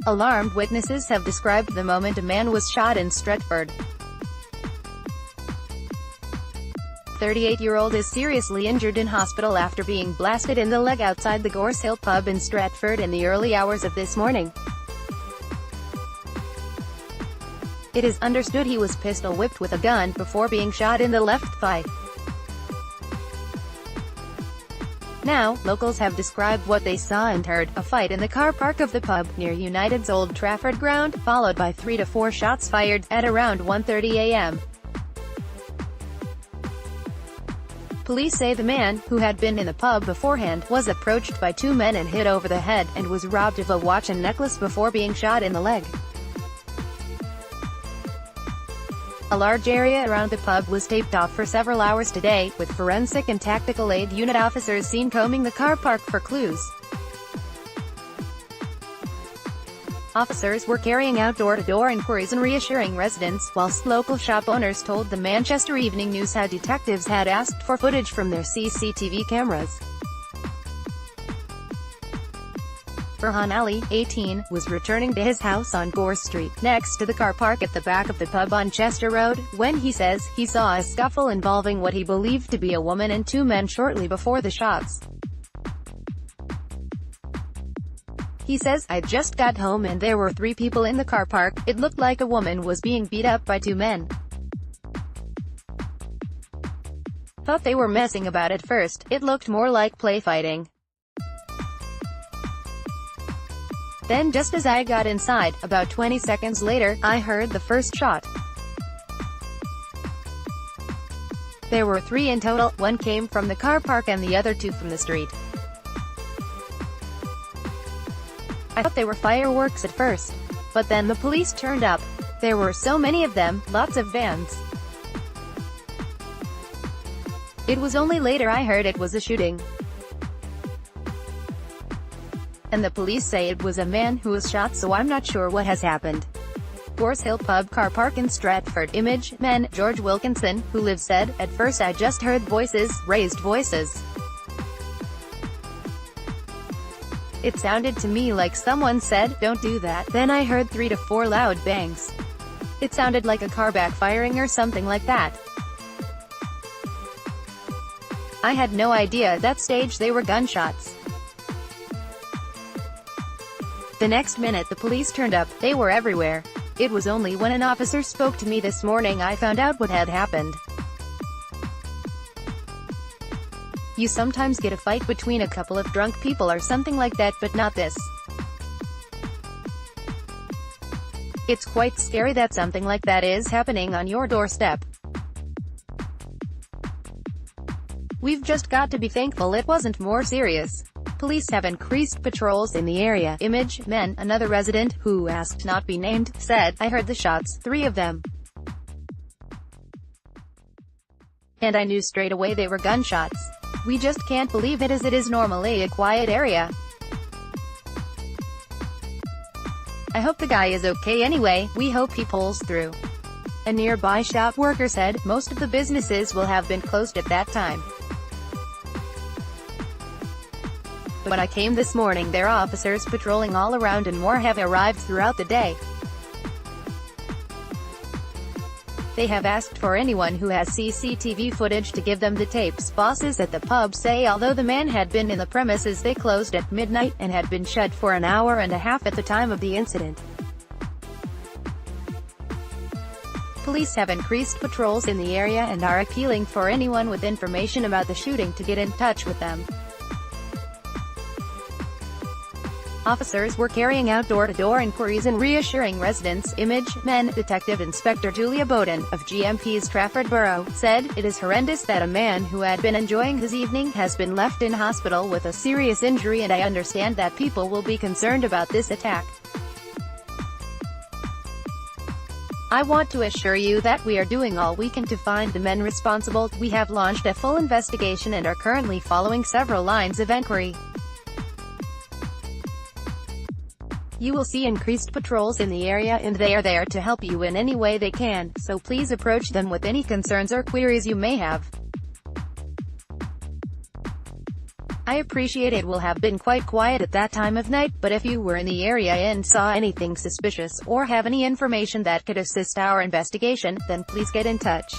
Alarmed witnesses have described the moment a man was shot in Stretford. 38-year-old is seriously injured in hospital after being blasted in the leg outside the Gorse Hill pub in Stretford in the early hours of this morning. It is understood he was pistol-whipped with a gun before being shot in the left thigh. Now, locals have described what they saw and heard: a fight in the car park of the pub, near United's old Trafford ground, followed by 3 to 4 shots fired, at around 1:30 a.m. Police say the man, who had been in the pub beforehand, was approached by 2 men and hit over the head, and was robbed of a watch and necklace before being shot in the leg. A large area around the pub was taped off for several hours today, with forensic and tactical aid unit officers seen combing the car park for clues. Officers were carrying out door-to-door inquiries and reassuring residents, whilst local shop owners told the Manchester Evening News how detectives had asked for footage from their CCTV cameras. Farhan Ali, 18, was returning to his house on Gorse Street, next to the car park at the back of the pub on Chester Road, when he says he saw a scuffle involving what he believed to be a woman and 2 men shortly before the shots. He says, "I just got home and there were 3 people in the car park. It looked like a woman was being beat up by 2 men. Thought they were messing about at first. It looked more like play fighting. Then just as I got inside, about 20 seconds later, I heard the first shot. There were 3 in total, 1 came from the car park and the other 2 from the street. I thought they were fireworks at first. But then the police turned up. There were so many of them, lots of vans. It was only later I heard it was a shooting. And the police say it was a man who was shot, so I'm not sure what has happened." Gorse Hill pub car park in Stretford. Image, men. George Wilkinson, who lives, said, "At first I just heard voices, raised voices. It sounded to me like someone said, 'Don't do that.' Then I heard 3 to 4 loud bangs. It sounded like a car backfiring or something like that. I had no idea at that stage they were gunshots. The next minute the police turned up. They were everywhere. It was only when an officer spoke to me this morning I found out what had happened. You sometimes get a fight between a couple of drunk people or something like that, but not this. It's quite scary that something like that is happening on your doorstep. We've just got to be thankful it wasn't more serious." Police have increased patrols in the area. Image, men. Another resident, who asked not be named, said, "I heard the shots, 3 of them. And I knew straight away they were gunshots. We just can't believe it, as it is normally a quiet area. I hope the guy is okay anyway. We hope he pulls through." A nearby shop worker said, "Most of the businesses will have been closed at that time. When I came this morning there are officers patrolling all around and more have arrived throughout the day. They have asked for anyone who has CCTV footage to give them the tapes." Bosses at the pub say although the man had been in the premises they closed at midnight, and had been shut for an hour and a half at the time of the incident. Police have increased patrols in the area and are appealing for anyone with information about the shooting to get in touch with them. Officers were carrying out door-to-door inquiries and reassuring residents. Image, men. Detective Inspector Julia Bowden, of GMP's Trafford Borough, said, "It is horrendous that a man who had been enjoying his evening has been left in hospital with a serious injury, and I understand that people will be concerned about this attack. I want to assure you that we are doing all we can to find the men responsible. We have launched a full investigation and are currently following several lines of inquiry. You will see increased patrols in the area, and they are there to help you in any way they can, so please approach them with any concerns or queries you may have. I appreciate it will have been quite quiet at that time of night, but if you were in the area and saw anything suspicious, or have any information that could assist our investigation, then please get in touch.